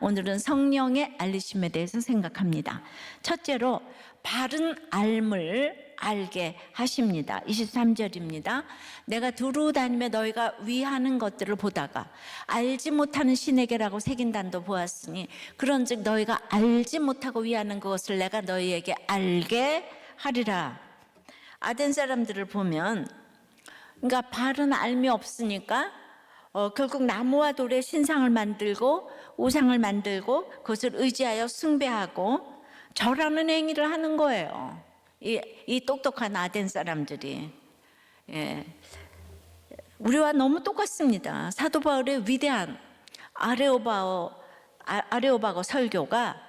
오늘은 성령의 알리심에 대해서 생각합니다. 첫째로 바른 알을 알게 하십니다. 23절입니다. 내가 두루 다니며 너희가 위하는 것들을 보다가 알지 못하는 신에게라고 새긴단도 보았으니 그런즉 너희가 알지 못하고 위하는 그것을 내가 너희에게 알게 하리라. 아덴 사람들을 보면 그러니까 바른 알미 없으니까 결국 나무와 돌에 신상을 만들고 우상을 만들고 그것을 의지하여 숭배하고 절하는 행위를 하는 거예요. 이 똑똑한 아덴 사람들이. 예. 우리와 너무 똑같습니다. 사도 바울의 위대한 아레오바고 설교가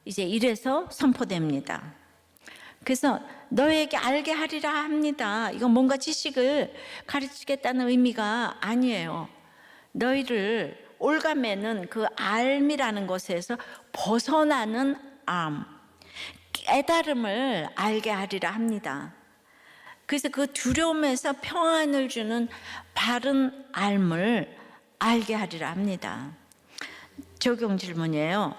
이제 이래서 선포됩니다. 그래서 너에게 알게 하리라 합니다. 이건 뭔가 지식을 가르치겠다는 의미가 아니에요. 너희를 올가매는 그 알미라는 것에서 벗어나는 깨달음을 알게 하리라 합니다. 그래서 그 두려움에서 평안을 주는 바른 알을 알게 하리라 합니다. 적용 질문이에요.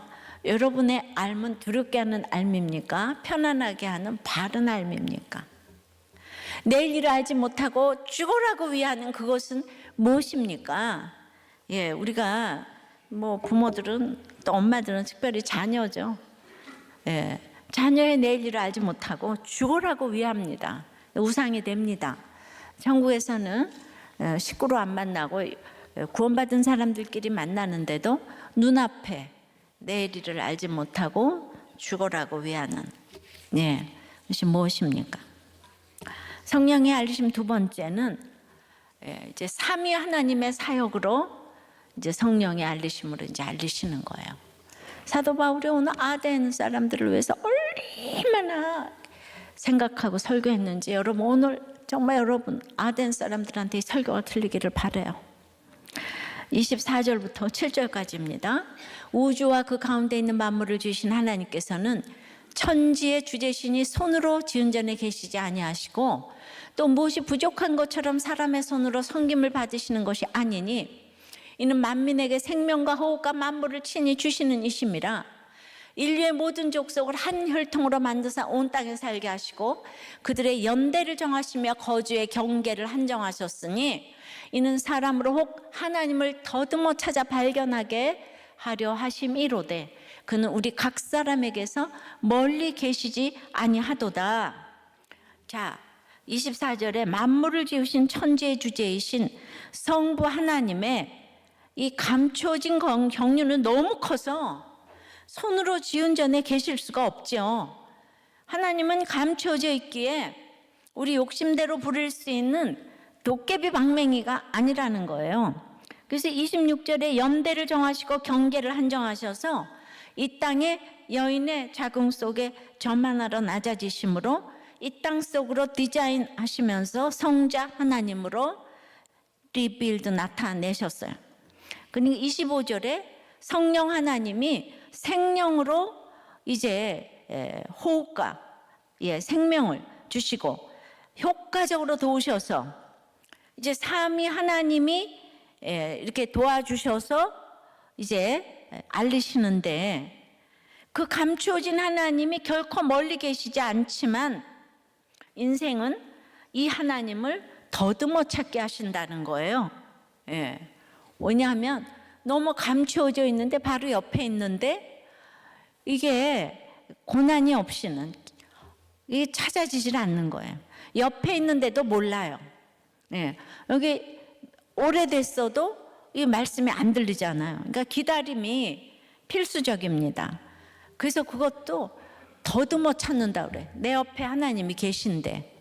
여러분의 알은 두렵게 하는 알입니까? 편안하게 하는 바른 알입니까? 내일 일을 알지 못하고 죽으라고 위하는 그것은 무엇입니까? 예, 우리가 부모들은 또 엄마들은 특별히 자녀죠. 예, 자녀의 내일 일을 알지 못하고 죽으라고 위합니다. 우상이 됩니다. 천국에서는 식구로 안 만나고 구원받은 사람들끼리 만나는데도 눈앞에 내일 일을 알지 못하고 죽으라고 위하는 그것이 무엇입니까? 성령의 알리심 두 번째는 이제 삼위 하나님의 사역으로 이제 성령의 알리심으로 이제 알리시는 거예요. 사도 바울이 오늘 아덴 사람들을 위해서 얼마나 생각하고 설교했는지 여러분 오늘 정말 여러분 아덴 사람들한테 이 설교가 들리기를 바라요. 24절부터 7절까지입니다. 우주와 그 가운데 있는 만물을 지으신 하나님께서는 천지의 주재신이 손으로 지은 전에 계시지 아니하시고 또 무엇이 부족한 것처럼 사람의 손으로 섬김을 받으시는 것이 아니니 이는 만민에게 생명과 호흡과 만물을 친히 주시는 이심이라. 인류의 모든 족속을 한 혈통으로 만드사 온 땅에 살게 하시고 그들의 연대를 정하시며 거주의 경계를 한정하셨으니 이는 사람으로 혹 하나님을 더듬어 찾아 발견하게 하려 하심이로되 그는 우리 각 사람에게서 멀리 계시지 아니하도다. 자, 24절에 만물을 지으신 천지의 주제이신 성부 하나님의 이 감춰진 경륜은 너무 커서 손으로 지은 전에 계실 수가 없죠. 하나님은 감춰져 있기에 우리 욕심대로 부릴 수 있는 도깨비 방맹이가 아니라는 거예요. 그래서 26절에 연대를 정하시고 경계를 한정하셔서 이 땅의 여인의 자궁 속에 저만하러 낮아지심으로 이 땅 속으로 디자인하시면서 성자 하나님으로 리빌드 나타내셨어요. 그러니까 25절에 성령 하나님이 생명으로 이제 호흡과 생명을 주시고 효과적으로 도우셔서 이제 삼위 하나님이 이렇게 도와주셔서 이제 알리시는데 그 감추어진 하나님이 결코 멀리 계시지 않지만 인생은 이 하나님을 더듬어 찾게 하신다는 거예요. 왜냐하면 너무 감추어져 있는데 바로 옆에 있는데 이게 고난이 없이는 이게 찾아지질 않는 거예요. 옆에 있는데도 몰라요. 여기 오래됐어도 이 말씀이 안 들리잖아요. 그러니까 기다림이 필수적입니다. 그래서 그것도 더듬어 찾는다 그래. 내 옆에 하나님이 계신데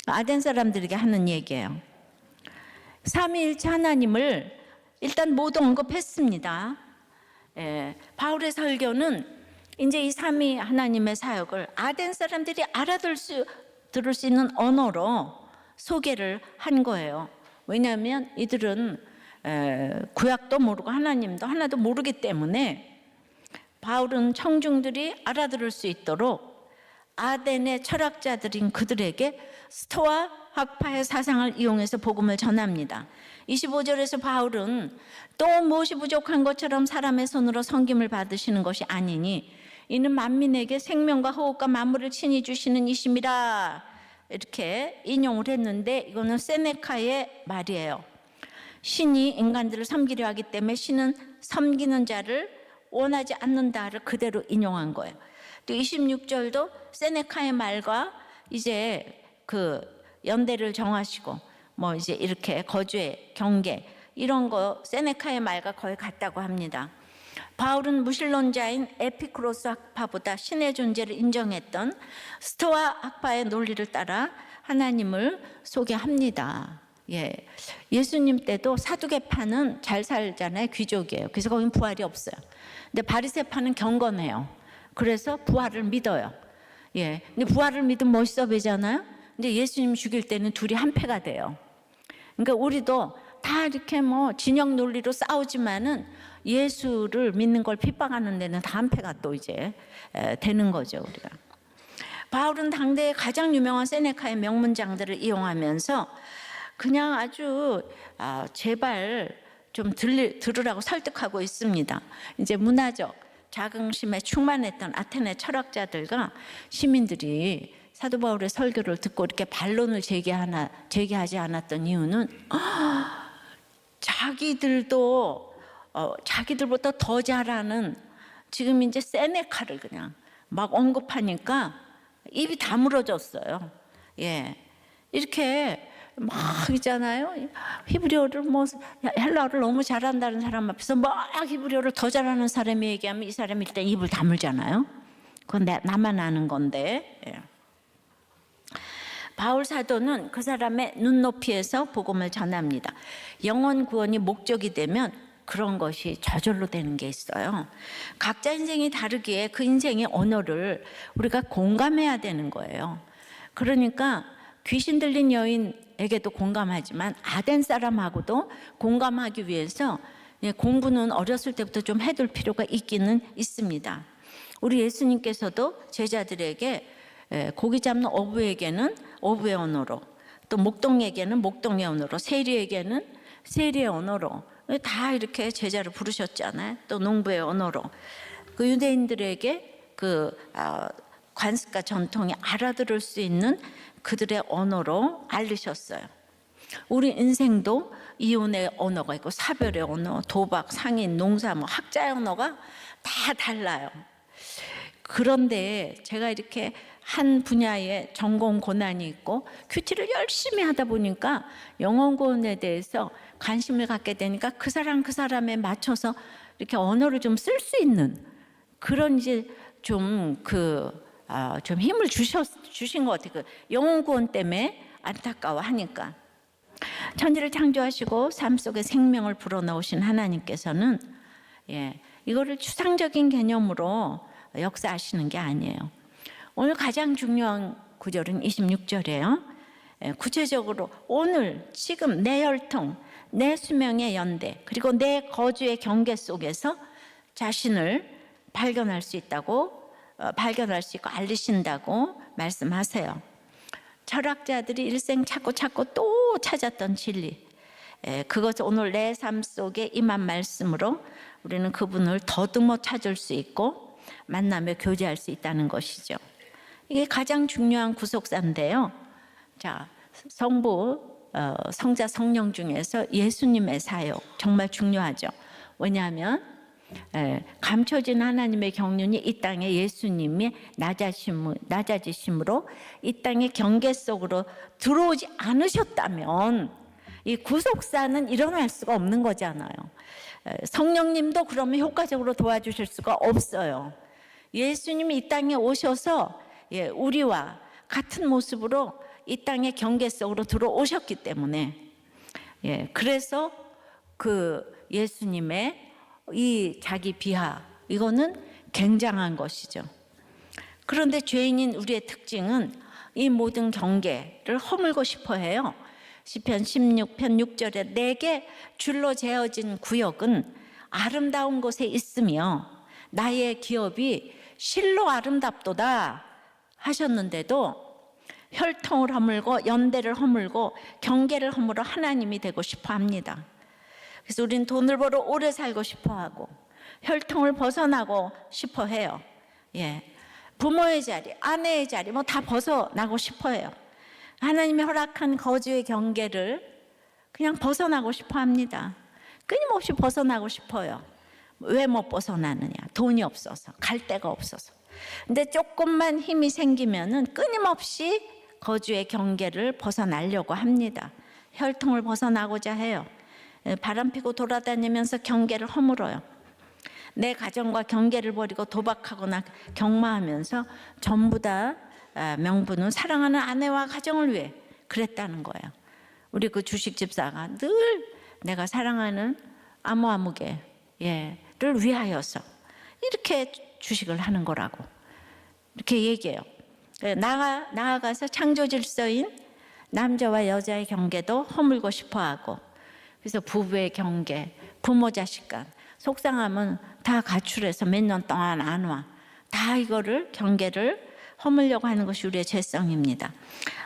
아덴 사람들에게 하는 얘기예요. 삼위일체 하나님을 일단 모두 언급했습니다. 바울의 설교는 이제 이 삼위 하나님의 사역을 아덴 사람들이 들을 수 있는 언어로 소개를 한 거예요. 왜냐하면 이들은 구약도 모르고 하나님도 하나도 모르기 때문에 바울은 청중들이 알아들을 수 있도록 아덴의 철학자들인 그들에게 스토아 학파의 사상을 이용해서 복음을 전합니다. 25절에서 바울은 또 무엇이 부족한 것처럼 사람의 손으로 섬김을 받으시는 것이 아니니 이는 만민에게 생명과 호흡과 만물을 친히 주시는 이심이라, 이렇게 인용을 했는데 이거는 세네카의 말이에요. 신이 인간들을 섬기려 하기 때문에 신은 섬기는 자를 원하지 않는다를 그대로 인용한 거예요. 또 26절도 세네카의 말과 이제 그 연대를 정하시고 뭐 이제 이렇게 거주의 경계 이런 거 세네카의 말과 거의 같다고 합니다. 바울은 무신론자인 에피쿠로스 학파보다 신의 존재를 인정했던 스토아 학파의 논리를 따라 하나님을 소개합니다. 예수님 때도 사두개파는 잘 살잖아요. 귀족이에요. 그래서 거긴 부활이 없어요. 근데 바리새파는 경건해요. 그래서 부활을 믿어요. 근데 부활을 믿으면 멋있어 보이잖아요. 근데 예수님 죽일 때는 둘이 한패가 돼요. 그러니까 우리도 다 이렇게 뭐 진영 논리로 싸우지만은 예수를 믿는 걸 핍박하는 데는 다 한패가 또 이제 되는 거죠, 우리가. 바울은 당대의 가장 유명한 세네카의 명문장들을 이용하면서 그냥 아주 제발 좀 들으라고 설득하고 있습니다. 이제 문화적 자긍심에 충만했던 아테네 철학자들과 시민들이 사도 바울의 설교를 듣고 이렇게 반론을 제기하지 않았던 이유는 자기들보다 더 잘하는 지금 이제 세네카를 그냥 막 언급하니까 입이 다물어졌어요. 이렇게 막 있잖아요. 히브리어를 뭐 헬라어를 너무 잘한다는 사람 앞에서 막 히브리어를 더 잘하는 사람이 얘기하면 이 사람이 일단 입을 다물잖아요. 그건 나만 아는 건데. 바울 사도는 그 사람의 눈높이에서 복음을 전합니다. 영혼 구원이 목적이 되면 그런 것이 저절로 되는 게 있어요. 각자 인생이 다르기에 그 인생의 언어를 우리가 공감해야 되는 거예요. 그러니까 귀신 들린 여인에게도 공감하지만 아덴 사람하고도 공감하기 위해서 공부는 어렸을 때부터 좀 해둘 필요가 있기는 있습니다. 우리 예수님께서도 제자들에게 고기 잡는 어부에게는 어부의 언어로, 또 목동에게는 목동의 언어로, 세리에게는 세리의 언어로 다 이렇게 제자를 부르셨잖아요. 또 농부의 언어로 그 유대인들에게 그 관습과 전통이 알아들을 수 있는 그들의 언어로 알리셨어요. 우리 인생도 이혼의 언어가 있고 사별의 언어, 도박, 상인, 농사, 뭐 학자의 언어가 다 달라요. 그런데 제가 이렇게 한 분야에 전공 고난이 있고 큐티를 열심히 하다 보니까 영혼구원에 대해서 관심을 갖게 되니까 그 사람에 맞춰서 이렇게 언어를 좀 쓸 수 있는 그런 이제 좀 힘을 주신 것 같아요. 그 영혼구원 때문에 안타까워하니까. 천지를 창조하시고 삶 속에 생명을 불어넣으신 하나님께서는 이거를 추상적인 개념으로 역사하시는 게 아니에요. 오늘 가장 중요한 구절은 26절이에요. 구체적으로 오늘 지금 내 혈통, 내 수명의 연대, 그리고 내 거주의 경계 속에서 자신을 발견할 수 있고 알리신다고 말씀하세요. 철학자들이 일생 찾고 또 찾았던 진리, 그것을 오늘 내 삶 속에 임한 말씀으로 우리는 그분을 더듬어 찾을 수 있고 만나며 교제할 수 있다는 것이죠. 이게 가장 중요한 구속사인데요. 자, 성부, 성자, 성령 중에서 예수님의 사역 정말 중요하죠. 왜냐하면 감춰진 하나님의 경륜이 이 땅에 예수님이 낮아지심으로 이 땅의 경계 속으로 들어오지 않으셨다면 이 구속사는 일어날 수가 없는 거잖아요. 성령님도 그러면 효과적으로 도와주실 수가 없어요. 예수님이 이 땅에 오셔서 우리와 같은 모습으로 이 땅의 경계 속으로 들어오셨기 때문에 그래서 그 예수님의 이 자기 비하 이거는 굉장한 것이죠. 그런데 죄인인 우리의 특징은 이 모든 경계를 허물고 싶어 해요. 시편 16편 6절에 내게 줄로 재어진 구역은 아름다운 곳에 있으며 나의 기업이 실로 아름답도다 하셨는데도 혈통을 허물고 연대를 허물고 경계를 허물어 하나님이 되고 싶어 합니다. 그래서 우리는 돈을 벌어 오래 살고 싶어 하고 혈통을 벗어나고 싶어 해요. 예. 부모의 자리, 아내의 자리 뭐 다 벗어나고 싶어 해요. 하나님이 허락한 거주의 경계를 그냥 벗어나고 싶어 합니다. 끊임없이 벗어나고 싶어요. 왜 못 벗어나느냐? 돈이 없어서, 갈 데가 없어서. 근데 조금만 힘이 생기면은 끊임없이 거주의 경계를 벗어나려고 합니다. 혈통을 벗어나고자 해요. 바람 피고 돌아다니면서 경계를 허물어요. 내 가정과 경계를 버리고 도박하거나 경마하면서 전부 다 명분은 사랑하는 아내와 가정을 위해 그랬다는 거예요. 우리 그 주식 집사가 늘 내가 사랑하는 아무개를 위하여서 이렇게 주식을 하는 거라고 이렇게 얘기해요. 나아가서 창조 질서인 남자와 여자의 경계도 허물고 싶어하고, 그래서 부부의 경계, 부모 자식 간 속상함은 다 가출해서 몇 년 동안 안 와. 다 이거를 경계를 허물려고 하는 것이 우리의 죄성입니다.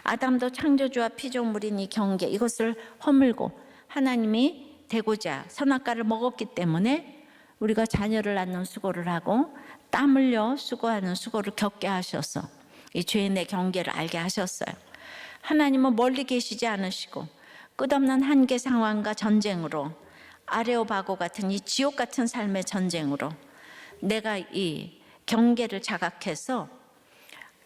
아담도 창조주와 피조물인 이 경계, 이것을 허물고 하나님이 되고자 선악과를 먹었기 때문에 우리가 자녀를 낳는 수고를 하고 땀 흘려 수고하는 수고를 겪게 하셔서 이 죄인의 경계를 알게 하셨어요. 하나님은 멀리 계시지 않으시고 끝없는 한계 상황과 전쟁으로, 아레오바고 같은 이 지옥 같은 삶의 전쟁으로 내가 이 경계를 자각해서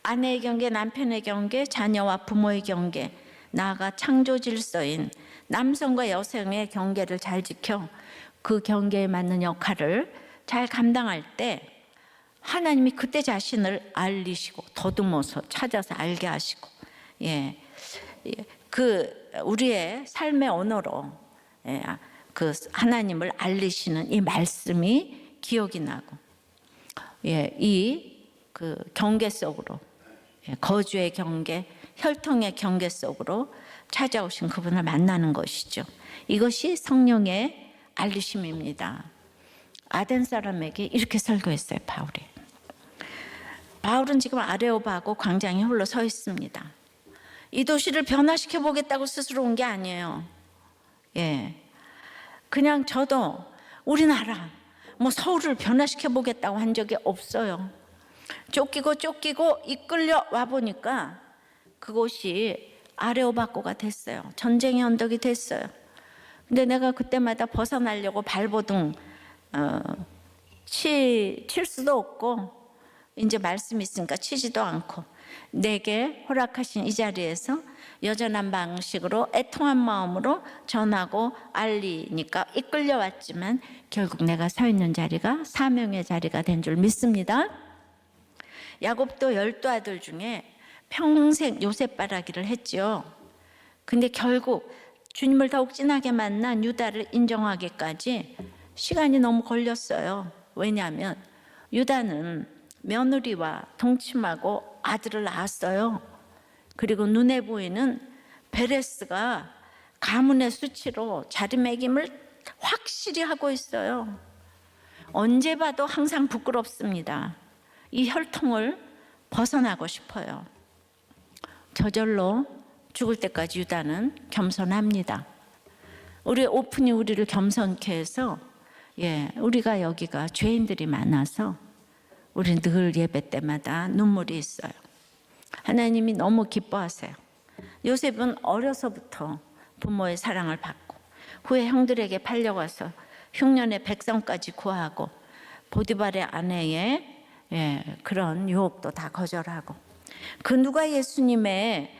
아내의 경계, 남편의 경계, 자녀와 부모의 경계, 나아가 창조 질서인 남성과 여성의 경계를 잘 지켜 그 경계에 맞는 역할을 잘 감당할 때 하나님이 그때 자신을 알리시고 더듬어서 찾아서 알게 하시고, 그 우리의 삶의 언어로 그 하나님을 알리시는 이 말씀이 기억이 나고, 이 그 경계 속으로, 거주의 경계, 혈통의 경계 속으로 찾아오신 그분을 만나는 것이죠. 이것이 성령의 알리심입니다. 아덴 사람에게 이렇게 설교했어요, 바울이. 바울은 지금 아레오바고 광장에 홀로 서 있습니다. 이 도시를 변화시켜 보겠다고 스스로 온 게 아니에요. 그냥 저도 우리나라 서울을 변화시켜 보겠다고 한 적이 없어요. 쫓기고 이끌려 와 보니까 그곳이 아레오바고가 됐어요. 전쟁의 언덕이 됐어요. 근데 내가 그때마다 벗어나려고 발버둥 칠 수도 없고, 이제 말씀이 있으니까 치지도 않고, 내게 허락하신 이 자리에서 여전한 방식으로 애통한 마음으로 전하고 알리니까 이끌려왔지만 결국 내가 서 있는 자리가 사명의 자리가 된 줄 믿습니다. 야곱도 12아들 중에 평생 요셉 바라기를 했죠. 근데 결국 주님을 더욱 진하게 만난 유다를 인정하기까지 시간이 너무 걸렸어요. 왜냐하면 유다는 며느리와 동침하고 아들을 낳았어요. 그리고 눈에 보이는 베레스가 가문의 수치로 자리매김을 확실히 하고 있어요. 언제 봐도 항상 부끄럽습니다. 이 혈통을 벗어나고 싶어요. 저절로 죽을 때까지 유다는 겸손합니다. 우리 오픈이 우리를 겸손케 해서, 우리가 여기가 죄인들이 많아서 우리 늘 예배 때마다 눈물이 있어요. 하나님이 너무 기뻐하세요. 요셉은 어려서부터 부모의 사랑을 받고 후에 형들에게 팔려가서 흉년의 백성까지 구하고 보디발의 아내의 그런 유혹도 다 거절하고, 그 누가 예수님의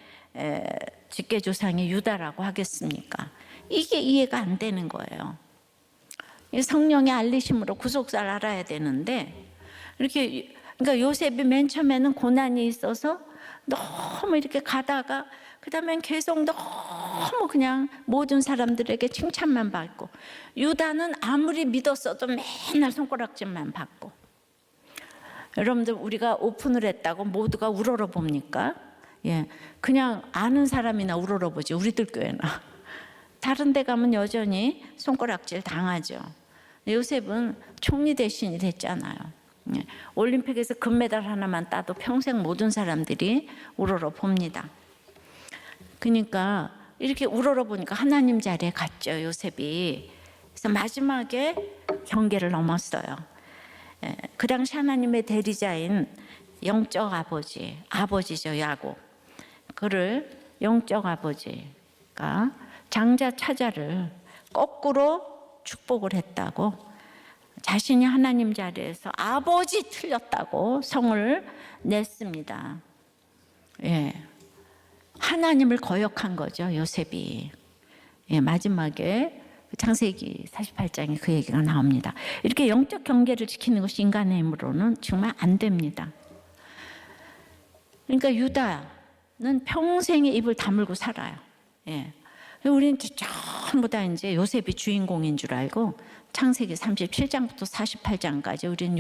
직계조상이 유다라고 하겠습니까? 이게 이해가 안 되는 거예요. 성령의 알리심으로 구속사를 알아야 되는데, 그러니까 요셉이 맨 처음에는 고난이 있어서 너무 이렇게 가다가 그 다음엔 계속 너무 그냥 모든 사람들에게 칭찬만 받고, 유다는 아무리 믿었어도 맨날 손가락질만 받고. 여러분들, 우리가 오픈을 했다고 모두가 우러러 봅니까? 그냥 아는 사람이나 우러러 보지, 우리들 교회나. 다른 데 가면 여전히 손가락질 당하죠. 요셉은 총리 대신이 됐잖아요. 올림픽에서 금메달 하나만 따도 평생 모든 사람들이 우러러 봅니다. 그러니까 이렇게 우러러 보니까 하나님 자리에 갔죠, 요셉이. 그래서 마지막에 경계를 넘었어요. 그 당시 하나님의 대리자인 영적 아버지죠, 야곱. 그를 영적 아버지가 장자 차자를 거꾸로 축복을 했다고, 자신이 하나님 자리에서 아버지 틀렸다고 성을 냈습니다. 하나님을 거역한 거죠, 요셉이. 마지막에 창세기 48장에 그 얘기가 나옵니다. 이렇게 영적 경계를 지키는 것이 인간의 힘으로는 정말 안 됩니다. 그러니까 유다는 평생에 입을 다물고 살아요. 우리는 전부 다 이제 요셉이 주인공인 줄 알고 창세기 37장부터 48장까지 우리는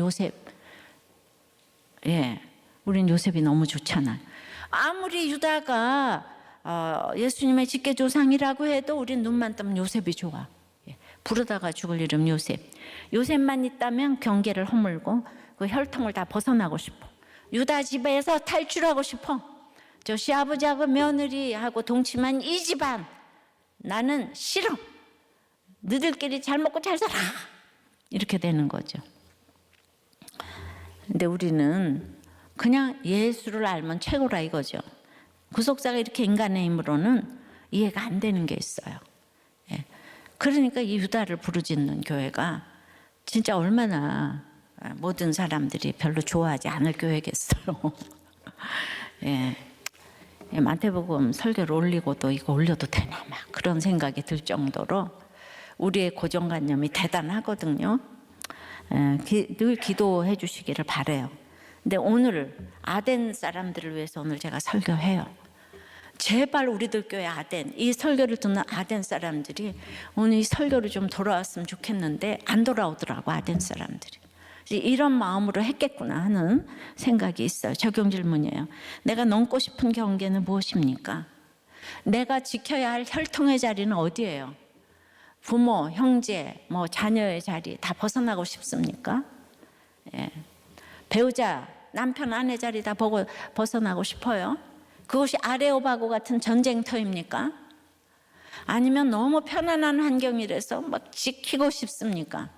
우리는 요셉이 너무 좋잖아요. 아무리 유다가 예수님의 직계조상이라고 해도 우리는 눈만 뜨면 요셉이 좋아. 부르다가 죽을 이름 요셉. 요셉만 있다면 경계를 허물고 그 혈통을 다 벗어나고 싶어. 유다 집에서 탈출하고 싶어. 저 시아버지하고 며느리하고 동침한 이 집안 나는 싫어. 너희들끼리 잘 먹고 잘 살아. 이렇게 되는 거죠. 근데 우리는 그냥 예수를 알면 최고라 이거죠. 구속사가 이렇게 인간의 힘으로는 이해가 안 되는 게 있어요. 그러니까 이 유다를 부르짖는 교회가 진짜 얼마나 모든 사람들이 별로 좋아하지 않을 교회겠어요. 마태복음 설교를 올리고도 이거 올려도 되나 막 그런 생각이 들 정도로 우리의 고정관념이 대단하거든요. 늘 기도해 주시기를 바라요. 근데 오늘 아덴 사람들을 위해서 오늘 제가 설교해요. 제발 우리들 교회 아덴, 이 설교를 듣는 아덴 사람들이 오늘 이 설교를 좀 돌아왔으면 좋겠는데 안 돌아오더라고, 아덴 사람들이. 이런 마음으로 했겠구나 하는 생각이 있어요. 적용 질문이에요. 내가 넘고 싶은 경계는 무엇입니까? 내가 지켜야 할 혈통의 자리는 어디예요? 부모, 형제, 자녀의 자리 다 벗어나고 싶습니까? 배우자, 남편, 아내 자리 다 벗어나고 싶어요? 그것이 아레오바고 같은 전쟁터입니까? 아니면 너무 편안한 환경이라서 막 지키고 싶습니까?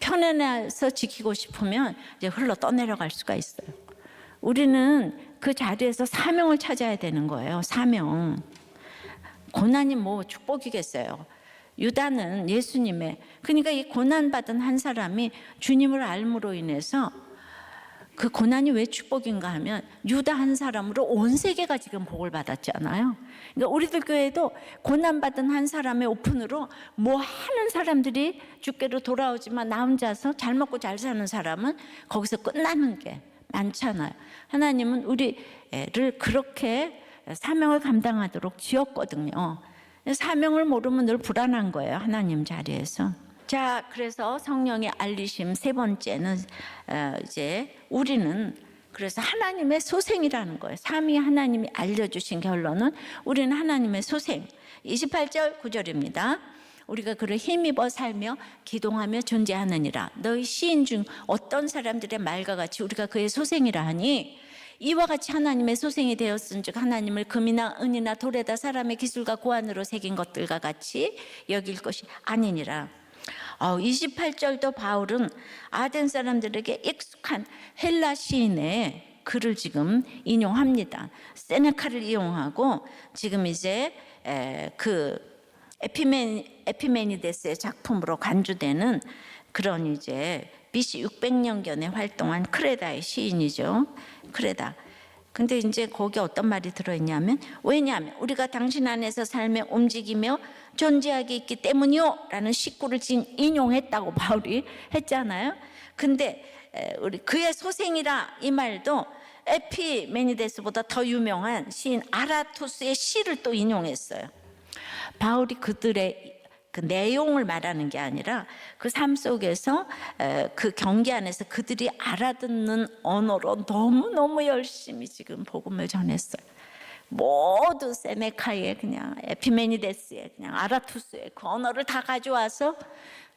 편안해서 지키고 싶으면 이제 흘러 떠내려갈 수가 있어요. 우리는 그 자리에서 사명을 찾아야 되는 거예요. 사명. 고난이 축복이겠어요. 유다는 예수님의, 그러니까 이 고난받은 한 사람이 주님을 알므로 인해서, 그 고난이 왜 축복인가 하면 유다 한 사람으로 온 세계가 지금 복을 받았잖아요. 그러니까 우리들 교회도 고난받은 한 사람의 오픈으로 하는 사람들이 주께로 돌아오지만 나 혼자서 잘 먹고 잘 사는 사람은 거기서 끝나는 게 많잖아요. 하나님은 우리를 그렇게 사명을 감당하도록 지었거든요. 사명을 모르면 늘 불안한 거예요, 하나님 자리에서. 자, 그래서 성령의 알리심 세 번째는 이제 우리는 그래서 하나님의 소생이라는 거예요. 삼위 하나님이 알려주신 결론은 우리는 하나님의 소생. 28절 9절입니다. 우리가 그를 힘입어 살며 기동하며 존재하느니라. 너희 시인 중 어떤 사람들의 말과 같이 우리가 그의 소생이라 하니 이와 같이 하나님의 소생이 되었은즉 하나님을 금이나 은이나 돌에다 사람의 기술과 고안으로 새긴 것들과 같이 여길 것이 아니니라. 28절도 바울은 아덴 사람들에게 익숙한 헬라 시인의 글을 지금 인용합니다. 세네카를 이용하고 지금 이제 그 에피메니데스의 작품으로 간주되는 그런 이제 BC 600년경에 활동한 크레다의 시인이죠. 크레다. 근데 이제 거기 어떤 말이 들어있냐면, 왜냐하면 우리가 당신 안에서 삶에 움직이며 존재하게 있기 때문이요 라는 식구를 지금 인용했다고 바울이 했잖아요. 근데 우리 그의 소생이라 이 말도 에피메니데스보다 더 유명한 시인 아라투스의 시를 또 인용했어요. 바울이 그들의 그 내용을 말하는 게 아니라 그 삶 속에서 그 경계 안에서 그들이 알아듣는 언어로 너무너무 열심히 지금 복음을 전했어요. 모두 세네카의 그냥 에피메니데스의 그냥 아라투스의 그 언어를 다 가져와서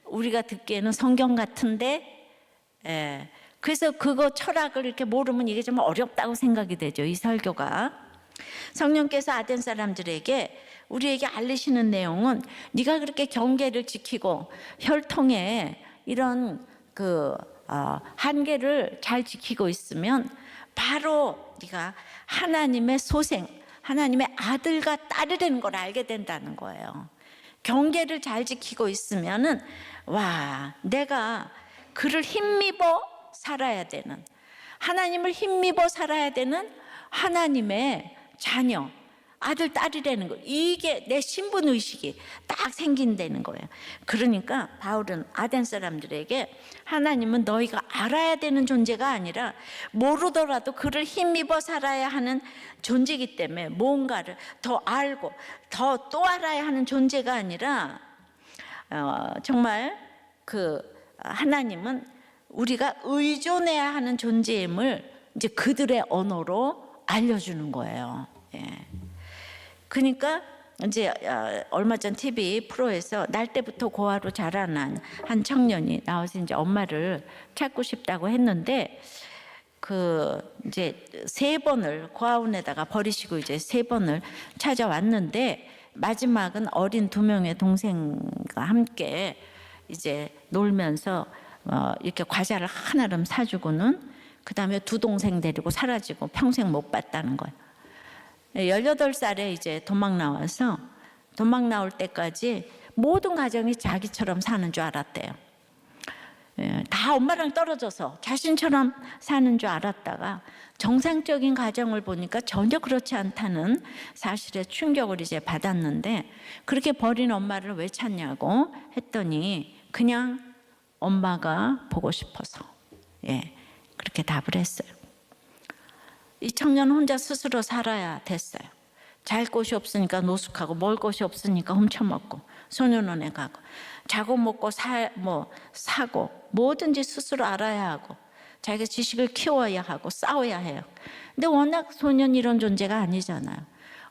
우리가 듣기에는 성경 같은데, 그래서 그거 철학을 이렇게 모르면 이게 좀 어렵다고 생각이 되죠, 이 설교가. 성령께서 아덴 사람들에게 우리에게 알리시는 내용은 네가 그렇게 경계를 지키고 혈통에 이런 한계를 잘 지키고 있으면 바로 네가 하나님의 소생, 하나님의 아들과 딸이라는 걸 알게 된다는 거예요. 경계를 잘 지키고 있으면은 와, 내가 그를 힘입어 살아야 되는, 하나님을 힘입어 살아야 되는 하나님의 자녀, 아들, 딸이라는 거, 이게 내 신분 의식이 딱 생긴다는 거예요. 그러니까 바울은 아덴 사람들에게 하나님은 너희가 알아야 되는 존재가 아니라 모르더라도 그를 힘입어 살아야 하는 존재이기 때문에 뭔가를 더 알고 더 또 알아야 하는 존재가 아니라 정말 하나님은 우리가 의존해야 하는 존재임을 이제 그들의 언어로 알려주는 거예요. 예. 그러니까 이제 얼마 전 TV 프로에서 날 때부터 고아로 자라난 한 청년이 나와서 이제 엄마를 찾고 싶다고 했는데 이제 3번을 고아원에다가 버리시고 이제 3번을 찾아왔는데 마지막은 어린 2명의 동생과 함께 이제 놀면서 이렇게 과자를 하나름 사주고는 그 다음에 2 동생 데리고 사라지고 평생 못 봤다는 거예요. 18살에 이제 도망 나와서 도망 나올 때까지 모든 가정이 자기처럼 사는 줄 알았대요. 다 엄마랑 떨어져서 자신처럼 사는 줄 알았다가 정상적인 가정을 보니까 전혀 그렇지 않다는 사실에 충격을 이제 받았는데, 그렇게 버린 엄마를 왜 찾냐고 했더니 그냥 엄마가 보고 싶어서, 그렇게 답을 했어요. 이 청년 혼자 스스로 살아야 됐어요. 잘 곳이 없으니까 노숙하고, 먹을 것이 없으니까 훔쳐먹고, 소년원에 가고, 자고 먹고 사고, 뭐든지 스스로 알아야 하고, 자기가 지식을 키워야 하고 싸워야 해요. 근데 워낙 소년이 이런 존재가 아니잖아요.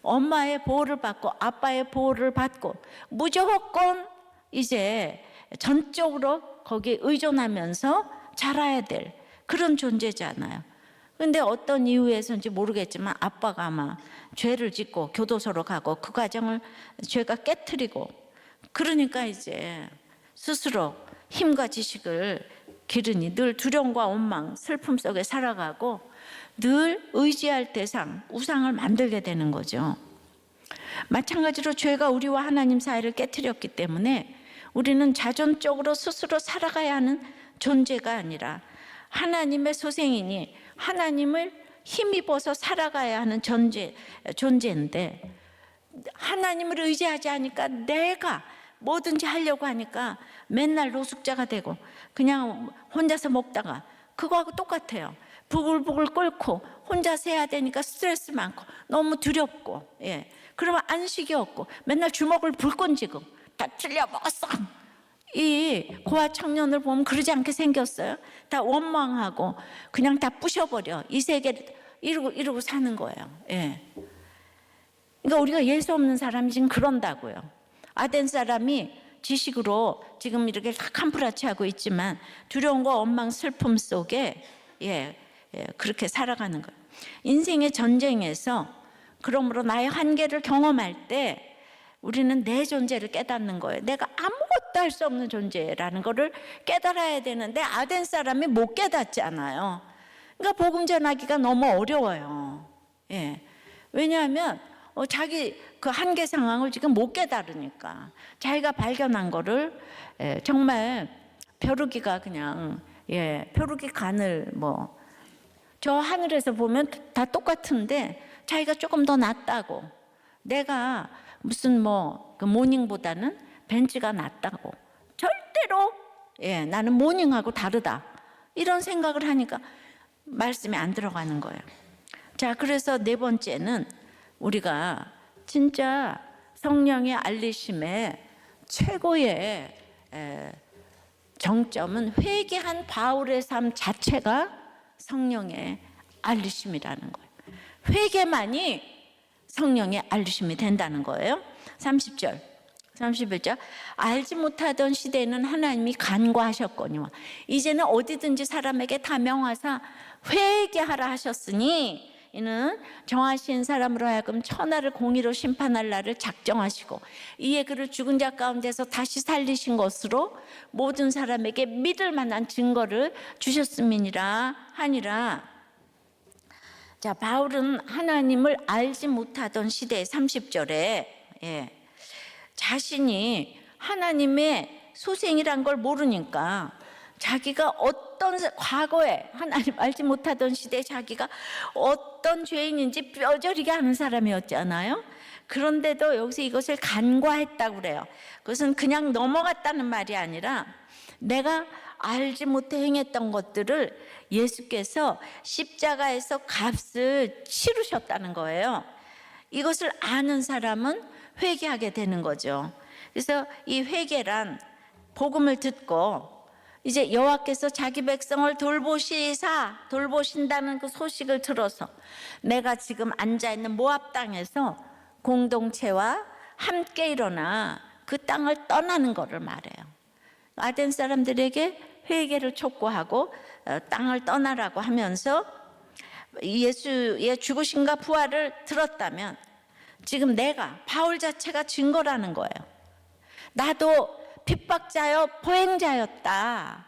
엄마의 보호를 받고 아빠의 보호를 받고 무조건 이제 전적으로 거기에 의존하면서 자라야 될 그런 존재잖아요. 근데 어떤 이유에서인지 모르겠지만 아빠가 아마 죄를 짓고 교도소로 가고 그 과정을 죄가 깨트리고, 그러니까 이제 스스로 힘과 지식을 기르니 늘 두려움과 원망, 슬픔 속에 살아가고 늘 의지할 대상, 우상을 만들게 되는 거죠. 마찬가지로 죄가 우리와 하나님 사이를 깨트렸기 때문에 우리는 자존적으로 스스로 살아가야 하는 존재가 아니라 하나님의 소생이니 하나님을 힘입어서 살아가야 하는 존재인데, 하나님을 의지하지 않으니까 내가 뭐든지 하려고 하니까 맨날 노숙자가 되고 그냥 혼자서 먹다가 그거하고 똑같아요. 부글부글 끓고 혼자서 해야 되니까 스트레스 많고 너무 두렵고, 그러면 안식이 없고 맨날 주먹을 불끈 쥐고 다 틀려 먹었어. 이 고아 청년을 보면 그러지 않게 생겼어요. 다 원망하고 그냥 다 부셔버려. 이 세계를 이러고 사는 거예요. 그러니까 우리가 예수 없는 사람이 지금 그런다고요. 아덴 사람이 지식으로 지금 이렇게 다 캄프라치하고 있지만 두려움과 원망, 슬픔 속에 그렇게 살아가는 거예요. 인생의 전쟁에서 그러므로 나의 한계를 경험할 때 우리는 내 존재를 깨닫는 거예요. 내가 아무것도 할 수 없는 존재라는 거를 깨달아야 되는데 아덴 사람이 못 깨닫잖아요. 그러니까 복음 전하기가 너무 어려워요. 왜냐하면 자기 그 한계 상황을 지금 못 깨달으니까, 자기가 발견한 거를 정말 벼룩이가 그냥 벼룩이 간을 저 하늘에서 보면 다 똑같은데 자기가 조금 더 낫다고, 내가 무슨 그 모닝보다는 벤츠가 낫다고, 절대로 나는 모닝하고 다르다 이런 생각을 하니까 말씀이 안 들어가는 거예요. 자, 그래서 4번째는 우리가 진짜 성령의 알리심의 최고의 정점은 회개한 바울의 삶 자체가 성령의 알리심이라는 거예요. 회개만이 성령의 알리심이 된다는 거예요. 30절 31절 알지 못하던 시대에는 하나님이 간과하셨거니와 이제는 어디든지 사람에게 다 명하사 회개하라 하셨으니 이는 정하신 사람으로 하여금 천하를 공의로 심판할 날을 작정하시고 이에 그를 죽은 자 가운데서 다시 살리신 것으로 모든 사람에게 믿을 만한 증거를 주셨음이니라 하니라. 자, 바울은 하나님을 알지 못하던 시대의 30절에 자신이 하나님의 소생이란 걸 모르니까 자기가 어떤 과거에 하나님 알지 못하던 시대에 자기가 어떤 죄인인지 뼈저리게 아는 사람이었잖아요. 그런데도 여기서 이것을 간과했다고 그래요. 그것은 그냥 넘어갔다는 말이 아니라 내가 알지 못해 행했던 것들을 예수께서 십자가에서 값을 치르셨다는 거예요. 이것을 아는 사람은 회개하게 되는 거죠. 그래서 이 회개란 복음을 듣고 이제 여호와께서 자기 백성을 돌보신다는 그 소식을 들어서 내가 지금 앉아있는 모압 땅에서 공동체와 함께 일어나 그 땅을 떠나는 것을 말해요. 아덴 사람들에게 회개를 촉구하고 땅을 떠나라고 하면서 예수의 죽으심과 부활을 들었다면 지금 내가 바울 자체가 증거라는 거예요. 나도 핍박자여 보행자였다.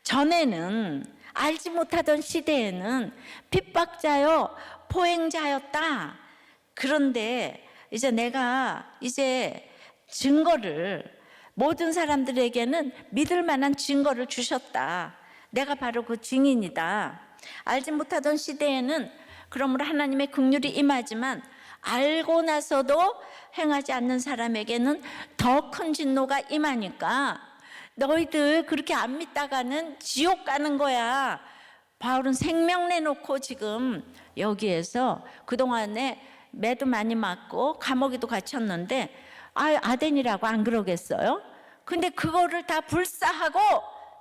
전에는 알지 못하던 시대에는 핍박자여 보행자였다. 그런데 이제 내가 증거를 모든 사람들에게는 믿을 만한 증거를 주셨다. 내가 바로 그 증인이다. 알지 못하던 시대에는 그러므로 하나님의 긍휼이 임하지만 알고 나서도 행하지 않는 사람에게는 더 큰 진노가 임하니까 너희들 그렇게 안 믿다가는 지옥 가는 거야. 바울은 생명 내놓고 지금 여기에서 그동안에 매도 많이 맞고 감옥에도 갇혔는데 아덴이라고 안 그러겠어요? 근데 그거를 다 불사하고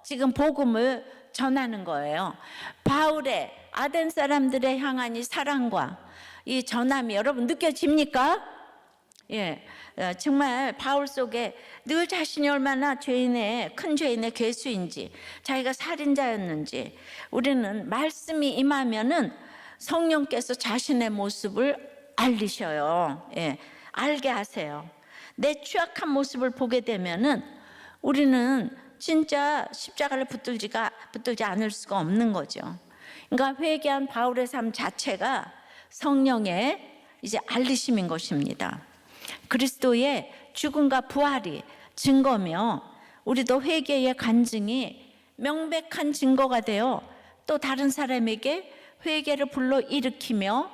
지금 복음을 전하는 거예요. 바울의 아덴 사람들의 향한 이 사랑과 이 전함이 여러분 느껴집니까? 정말 바울 속에 늘 자신이 얼마나 큰 죄인의 괴수인지, 자기가 살인자였는지 우리는 말씀이 임하면은 성령께서 자신의 모습을 알리셔요. 알게 하세요. 내 취약한 모습을 보게 되면은 우리는 진짜 십자가를 붙들지 않을 수가 없는 거죠. 그러니까 회개한 바울의 삶 자체가 성령의 알리심인 것입니다. 그리스도의 죽음과 부활이 증거며 우리도 회개의 간증이 명백한 증거가 되어 또 다른 사람에게 회개를 불러일으키며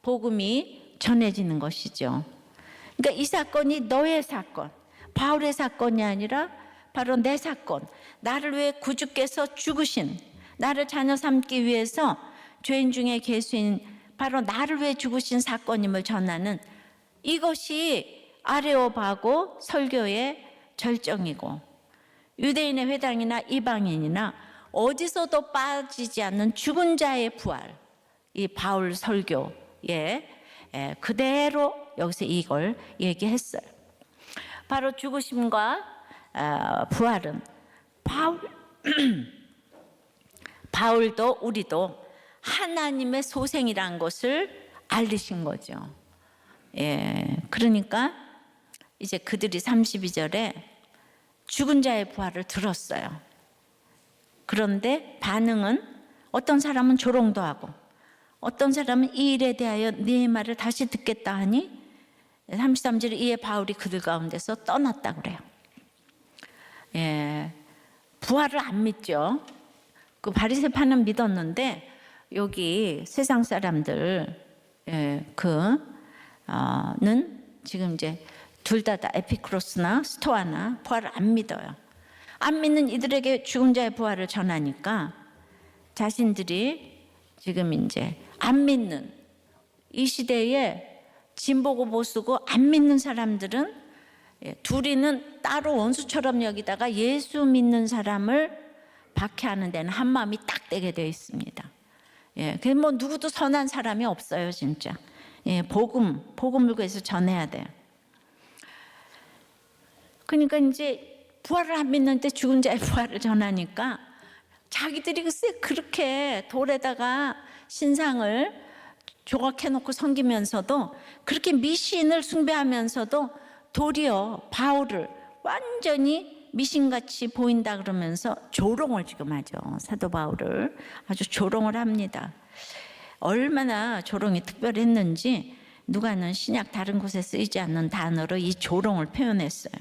복음이 전해지는 것이죠. 그러니까 이 사건이 너의 사건, 바울의 사건이 아니라 바로 내 사건, 나를 위해 구주께서 죽으신, 나를 자녀 삼기 위해서 죄인 중에 괴수인 바로 나를 위해 죽으신 사건임을 전하는 이것이 아레오바고 설교의 절정이고 유대인의 회당이나 이방인이나 어디서도 빠지지 않는 죽은 자의 부활, 이 바울 설교에 그대로 여기서 이걸 얘기했어요. 바로 죽으심과 부활은 바울도 우리도 하나님의 소생이란 것을 알리신 거죠. 그러니까 이제 그들이 32절에 죽은 자의 부활을 들었어요. 그런데 반응은 어떤 사람은 조롱도 하고 어떤 사람은 이 일에 대하여 네 말을 다시 듣겠다 하니 33절에 이에 바울이 그들 가운데서 떠났다 그래요. 부활을 안 믿죠. 그 바리새파는 믿었는데 여기 세상 사람들 는 지금 이제 둘 다 에피크로스나 스토아나 부활을 안 믿어요. 안 믿는 이들에게 죽은 자의 부활을 전하니까 자신들이 지금 이제 안 믿는 이 시대에 진보고 보수고 안 믿는 사람들은 둘이는 따로 원수처럼 여기다가 예수 믿는 사람을 박해하는 데는 한 마음이 딱 되게 되어 있습니다. 그래서 뭐 누구도 선한 사람이 없어요, 진짜. 복음을 그래서 전해야 돼요. 그러니까 이제 부활을 안 믿는데 죽은 자의 부활을 전하니까 자기들이 글쎄 그렇게 돌에다가 신상을 조각해놓고 섬기면서도 그렇게 미신을 숭배하면서도 도리어 바울을 완전히 미신같이 보인다 그러면서 조롱을 지금 하죠. 사도 바울을 아주 조롱을 합니다. 얼마나 조롱이 특별했는지 누가는 신약 다른 곳에 쓰이지 않는 단어로 이 조롱을 표현했어요.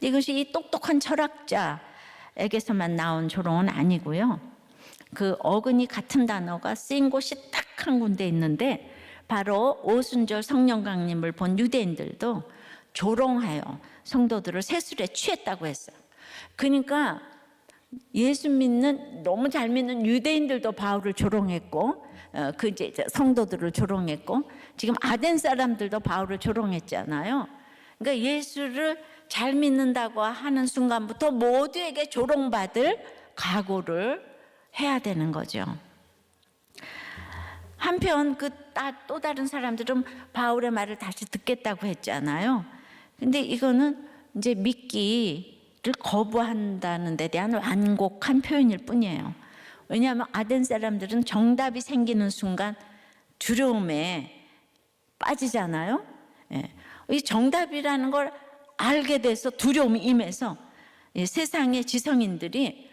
이것이 이 똑똑한 철학자에게서만 나온 조롱은 아니고요. 그 어근이 같은 단어가 쓰인 곳이 딱 한 군데 있는데 바로 오순절 성령 강림을 본 유대인들도 조롱하여 성도들을 세술에 취했다고 했어요. 그러니까 예수 믿는 너무 잘 믿는 유대인들도 바울을 조롱했고 그 이제 성도들을 조롱했고 지금 아덴 사람들도 바울을 조롱했잖아요. 그러니까 예수를 잘 믿는다고 하는 순간부터 모두에게 조롱받을 각오를 해야 되는 거죠. 한편 또 다른 사람들은 바울의 말을 다시 듣겠다고 했잖아요. 근데 이거는 이제 믿기를 거부한다는 데 대한 완곡한 표현일 뿐이에요. 왜냐하면 아덴 사람들은 정답이 생기는 순간 두려움에 빠지잖아요. 예. 이 정답이라는 걸 알게 돼서 두려움이 임해서 세상의 지성인들이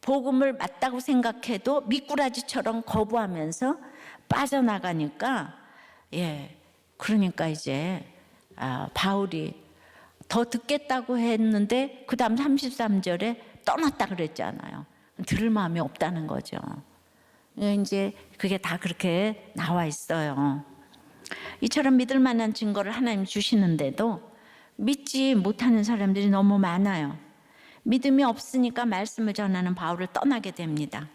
복음을 맞다고 생각해도 미꾸라지처럼 거부하면서 빠져나가니까 그러니까 이제 바울이 더 듣겠다고 했는데 그 다음 33절에 떠났다 그랬잖아요. 들을 마음이 없다는 거죠. 이제 그게 다 그렇게 나와 있어요. 이처럼 믿을 만한 증거를 하나님 주시는데도 믿지 못하는 사람들이 너무 많아요. 믿음이 없으니까 말씀을 전하는 바울을 떠나게 됩니다.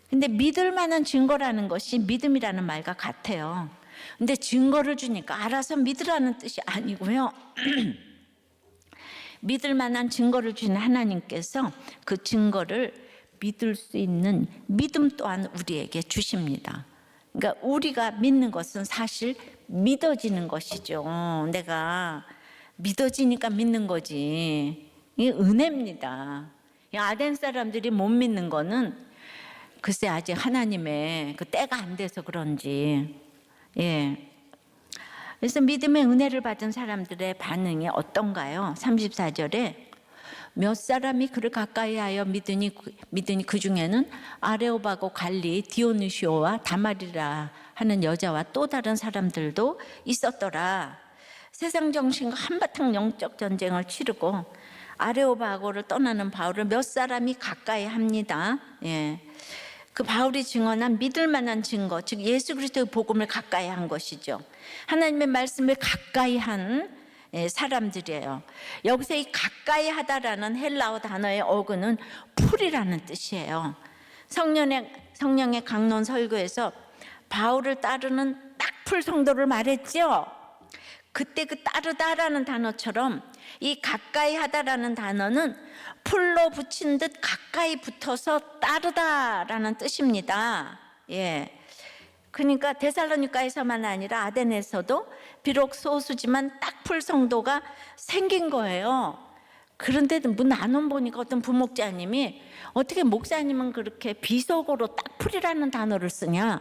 근데 믿을 만한 증거라는 것이 믿음이라는 말과 같아요. 근데 증거를 주니까 알아서 믿으라는 뜻이 아니고요. 믿을 만한 증거를 주신 하나님께서 그 증거를 믿을 수 있는 믿음 또한 우리에게 주십니다. 그러니까 우리가 믿는 것은 사실 믿어지는 것이죠. 내가 믿어지니까 믿는 거지. 이게 은혜입니다. 아덴 사람들이 못 믿는 거는 글쎄 아직 하나님의 그 때가 안 돼서 그런지. 그래서 믿음의 은혜를 받은 사람들의 반응이 어떤가요? 34절에 몇 사람이 그를 가까이하여 믿으니 그 중에는 아레오바고 갈리 디오누시오와 다말이라 하는 여자와 또 다른 사람들도 있었더라. 세상 정신과 한바탕 영적 전쟁을 치르고 아레오바고를 떠나는 바울을 몇 사람이 가까이 합니다. 그 바울이 증언한 믿을 만한 증거, 즉 예수 그리스도의 복음을 가까이 한 것이죠. 하나님의 말씀을 가까이 한 사람들이에요. 여기서 이 가까이 하다라는 헬라어 단어의 어근은 풀이라는 뜻이에요. 성령의 강론 설교에서 바울을 따르는 딱풀 성도를 말했죠. 그때 그 따르다라는 단어처럼 이 가까이 하다라는 단어는 풀로 붙인 듯 가까이 붙어서 따르다라는 뜻입니다. 그러니까 데살로니가에서만 아니라 아덴에서도 비록 소수지만 딱풀 성도가 생긴 거예요. 그런데 나눔 보니까 어떤 부목자님이 어떻게 목사님은 그렇게 비속어로 딱풀이라는 단어를 쓰냐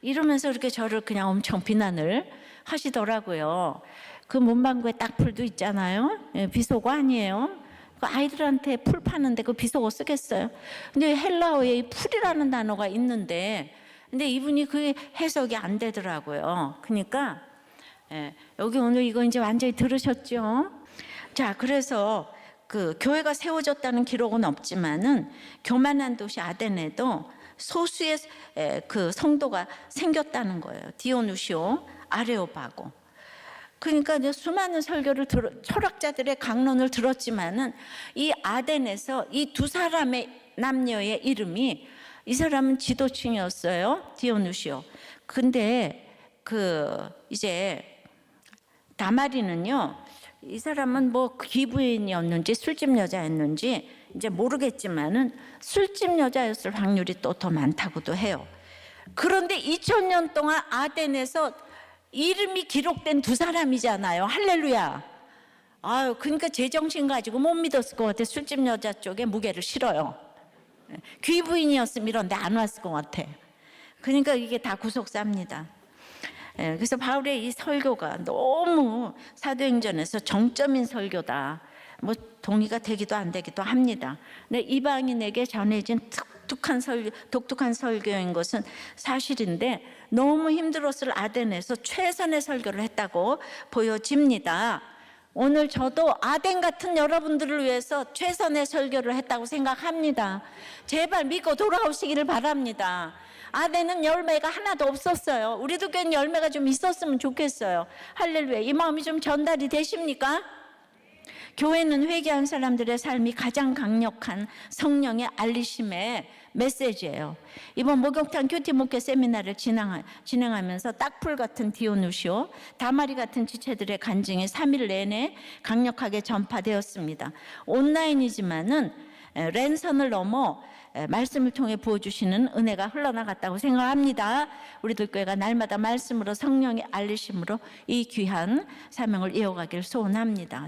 이러면서 이렇게 저를 그냥 엄청 비난을 하시더라고요. 그 문방구에 딱풀도 있잖아요. 비속어 아니에요. 그 아이들한테 풀 파는데 그 비속어 쓰겠어요. 근데 헬라어에 이 풀이라는 단어가 있는데 근데 이분이 그게 해석이 안 되더라고요. 그러니까 여기 오늘 이거 이제 완전히 들으셨죠? 자, 그래서 그 교회가 세워졌다는 기록은 없지만은 교만한 도시 아덴에도 소수의 그 성도가 생겼다는 거예요. 디오누시오, 아레오바고. 그러니까 이제 수많은 설교를 철학자들의 강론을 들었지만은 이 아덴에서 이 두 사람의 남녀의 이름이 이 사람은 지도층이었어요. 디오누시오. 근데 이제 다마리는요. 이 사람은 뭐 귀부인이었는지 술집 여자였는지 이제 모르겠지만은 술집 여자였을 확률이 또 더 많다고도 해요. 그런데 2000년 동안 아덴에서 이름이 기록된 두 사람이잖아요. 할렐루야. 그러니까 제정신 가지고 못 믿었을 것 같아. 술집 여자 쪽에 무게를 실어요. 귀부인이었으면 이런데 안 왔을 것 같아. 그러니까 이게 다 구속사입니다. 그래서 바울의 이 설교가 너무 사도행전에서 정점인 설교다. 뭐 동의가 되기도 안 되기도 합니다. 근데 이방인에게 전해진 독특한 설교인 것은 사실인데 너무 힘들었을 아덴에서 최선의 설교를 했다고 보여집니다. 오늘 저도 아덴 같은 여러분들을 위해서 최선의 설교를 했다고 생각합니다. 제발 믿고 돌아오시기를 바랍니다. 아덴은 열매가 하나도 없었어요. 우리도 교회는 열매가 좀 있었으면 좋겠어요. 할렐루야. 이 마음이 좀 전달이 되십니까? 교회는 회개한 사람들의 삶이 가장 강력한 성령의 알리심의 메시지예요. 이번 목욕탕 큐티 목회 세미나를 진행하면서 딱풀 같은 디오누시오, 다마리 같은 지체들의 간증이 3일 내내 강력하게 전파되었습니다. 온라인이지만은 랜선을 넘어 말씀을 통해 부어주시는 은혜가 흘러나갔다고 생각합니다. 우리들 교회가 날마다 말씀으로 성령의 알리심으로 이 귀한 사명을 이어가길 소원합니다.